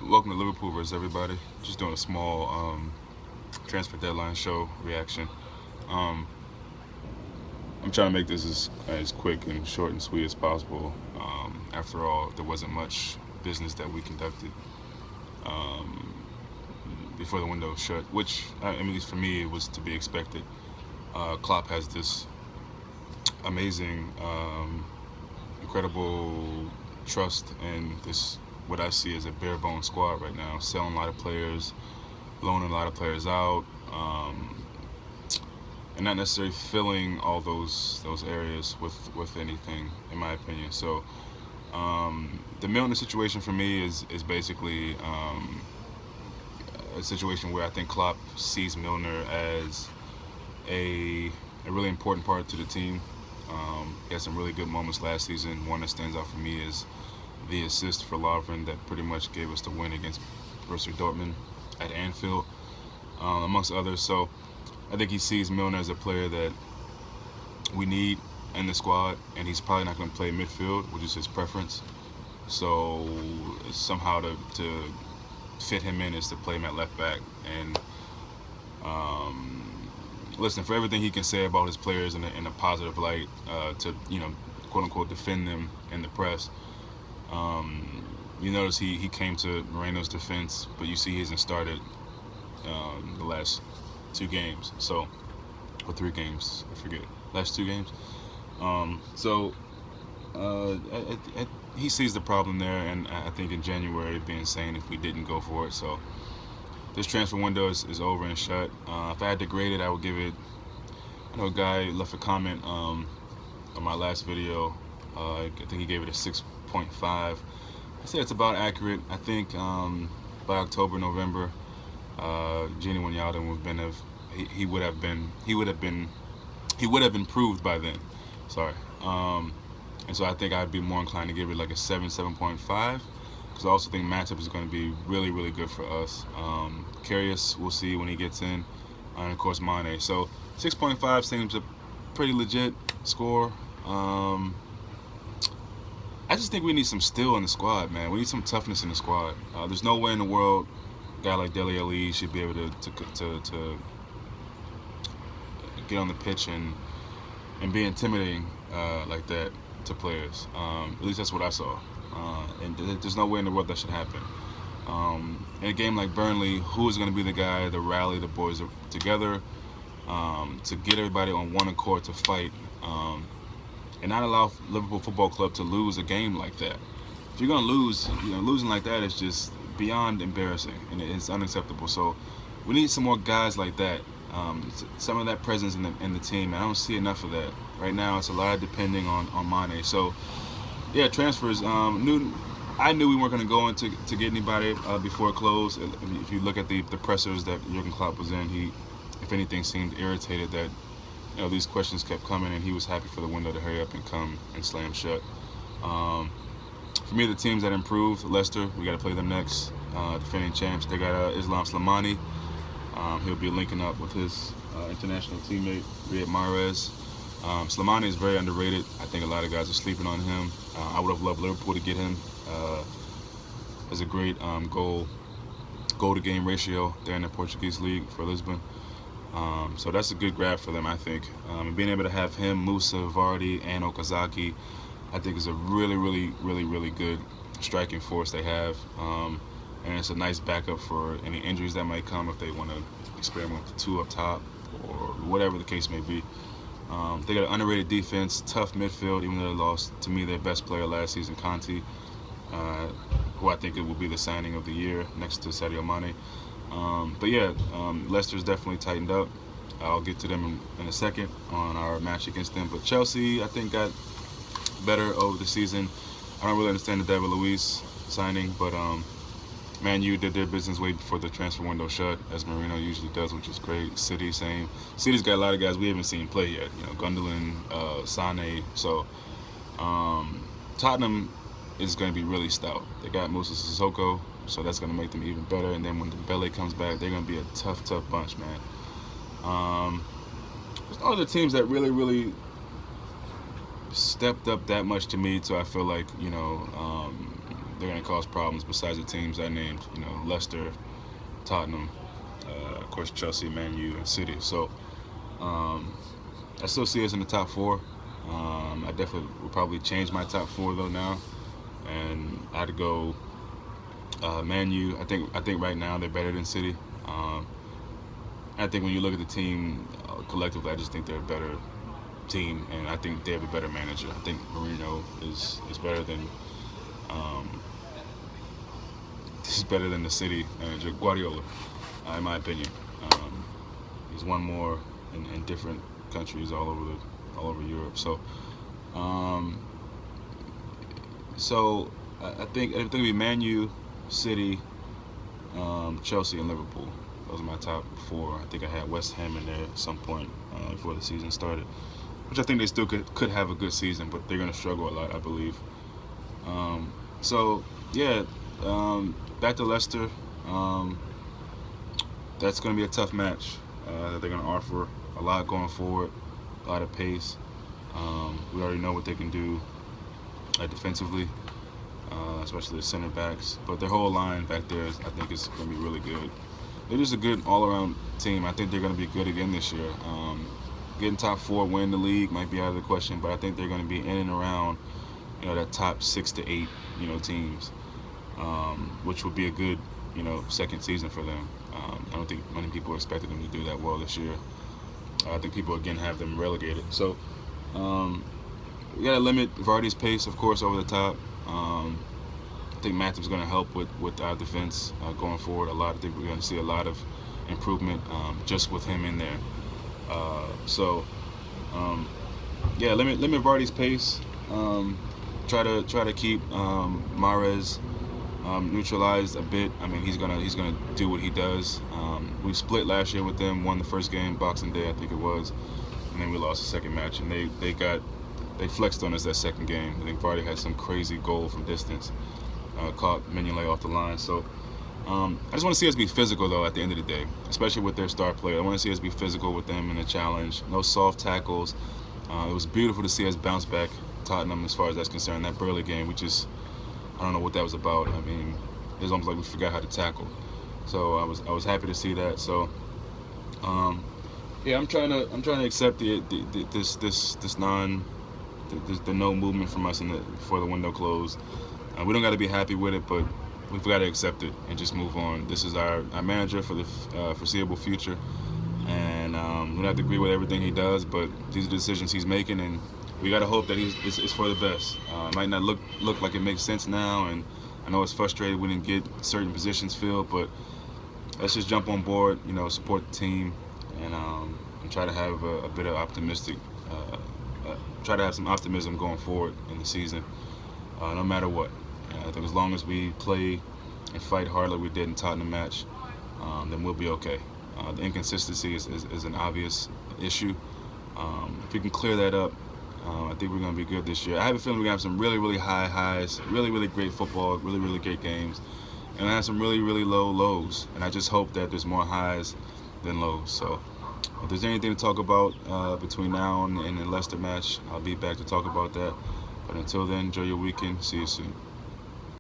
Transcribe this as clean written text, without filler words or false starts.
Welcome to Liverpool versus everybody. Just doing a small transfer deadline show reaction. Um, I'm trying to make this as quick and short and sweet as possible. After all, there wasn't much business that we conducted um, before the window shut, which, at least for me, it was to be expected. Klopp has this amazing, incredible trust in this, what I see as a bare bones squad right now, selling a lot of players, loaning a lot of players out, and not necessarily filling all those areas with anything, in my opinion. So the Milner situation for me is basically a situation where I think Klopp sees Milner as a a really important part to the team. He had some really good moments last season. One that stands out for me is the assist for Lovren that pretty much gave us the win against Borussia Dortmund at Anfield, amongst others. So I think he sees Milner as a player that we need in the squad, and he's probably not going to play midfield, which is his preference. So somehow to fit him in is to play him at left back. And listen, for everything he can say about his players in a positive light, to quote unquote defend them in the press. You notice he came to Moreno's defense, but you see he hasn't started the last 2 games. So, or 3 games, I forget. Last 2 games. So he sees the problem there, and I think in January it'd be insane if we didn't go for it. So this transfer window is over and shut. If I had to grade it, I would give it. I know a guy left a comment on my last video. I think he gave it a 6.5. I say it's about accurate. I think by October, November, Gini Wijnaldum he would have improved by then. Sorry. And so I think I'd be more inclined to give it like a 7.5, because I also think matchup is going to be really, really good for us. Karius, we'll see when he gets in, and of course Mane. So 6.5 seems a pretty legit score. I just think we need some steel in the squad, man. We need some toughness in the squad. There's no way in the world a guy like Dele Alli should be able to get on the pitch and be intimidating like that to players. At least that's what I saw. And there's no way in the world that should happen. In a game like Burnley, who is going to be the guy to rally the boys together, to get everybody on one accord to fight, and not allow Liverpool Football Club to lose a game like that? If you're going to lose, losing like that is just beyond embarrassing, and it's unacceptable. So we need some more guys like that. Some of that presence in the team. I don't see enough of that right now. It's a lot depending on Mane. So yeah, transfers. I knew we weren't going to go into to get anybody before it closed. If you look at the pressers that Jurgen Klopp was in, he, if anything, seemed irritated that these questions kept coming, and he was happy for the window to hurry up and come and slam shut. For me, the teams that improved, Leicester, we got to play them next. Defending champs, they got Islam Slimani. He'll be linking up with his international teammate, Riyad Mahrez. Slimani is very underrated. I think a lot of guys are sleeping on him. I would have loved Liverpool to get him as a great goal-to-game ratio there in the Portuguese league for Lisbon. So that's a good grab for them, I think. And being able to have him, Musa, Vardy, and Okazaki, I think is a really, really, really, really good striking force they have. And it's a nice backup for any injuries that might come if they want to experiment with the 2 up top or whatever the case may be. They got an underrated defense, tough midfield, even though they lost, to me, their best player last season, Conte, who I think it will be the signing of the year next to Sadio Mane. But yeah, Leicester's definitely tightened up. I'll get to them in a second on our match against them. But Chelsea, I think, got better over the season. I don't really understand the David Luiz signing, but Man U did their business way before the transfer window shut, as Mourinho usually does, which is great. City, same. City's got a lot of guys we haven't seen play yet. Gundogan, Sane. So Tottenham is going to be really stout. They got Moussa Sissoko, so that's going to make them even better. And then when Dembele comes back, they're going to be a tough bunch, man. There's no other teams that really, really stepped up that much to me, so I feel like, they're going to cause problems. Besides the teams I named, Leicester, Tottenham, of course Chelsea, Man U, and City. So um, I still see us in the top four. I definitely would probably change my top four though now, and I'd go Man U. I think right now they're better than City. I think when you look at the team collectively, I just think they're a better team, and I think they have a better manager. I think Mourinho is better than um, better than the City manager Guardiola, in my opinion. Um, he's won more in different countries all over Europe. Um, so I think it'd be Man U, City, Chelsea, and Liverpool. Those are my top four. I think I had West Ham in there at some point before the season started, which I think they still could have a good season, but they're going to struggle a lot, I believe. So yeah, back to Leicester. Um, that's going to be a tough match. They're going to offer a lot going forward, a lot of pace. We already know what they can do defensively, especially the center backs. But their whole line back there, I think, is going to be really good. They're just a good all-around team. I think they're going to be good again this year. Getting top four, win the league might be out of the question, but I think they're going to be in and around, that top 6 to 8, teams, which would be a good, second season for them. I don't think many people expected them to do that well this year. I think people again have them relegated. So we got to limit Vardy's pace, of course, over the top. I think Matip's going to help with our defense going forward a lot. I think we're going to see a lot of improvement just with him in there. Yeah, limit Vardy's pace. Try to keep Mahrez neutralized a bit. I mean, he's gonna do what he does. We split last year with them, won the first game, Boxing Day, I think it was, and then we lost the second match. And they flexed on us that second game. I think Vardy had some crazy goal from distance, caught Mignolet off the line. So I just want to see us be physical though at the end of the day, especially with their star player. I want to see us be physical with them in the challenge. No soft tackles. It was beautiful to see us bounce back Tottenham as far as that's concerned. That Burnley game, I don't know what that was about. I mean, it was almost like we forgot how to tackle. So I was happy to see that. So yeah, I'm trying to accept the no movement from us before the window closed. We don't got to be happy with it, but we've got to accept it and just move on. This is our manager for the foreseeable future, and we don't have to agree with everything he does, but these are the decisions he's making, and we got to hope that it's for the best. It might not look like it makes sense now, and I know it's frustrating we didn't get certain positions filled, but let's just jump on board, support the team, and try to have a bit of try to have some optimism going forward in the season, no matter what. I think as long as we play and fight hard like we did in Tottenham match, then we'll be okay. The inconsistency is an obvious issue. If we can clear that up, I think we're going to be good this year. I have a feeling we're going to have some really, really high highs, really, really great football, really, really great games, and I have some really, really low lows. And I just hope that there's more highs than lows. So if there's anything to talk about between now and the Leicester match, I'll be back to talk about that. But until then, enjoy your weekend. See you soon.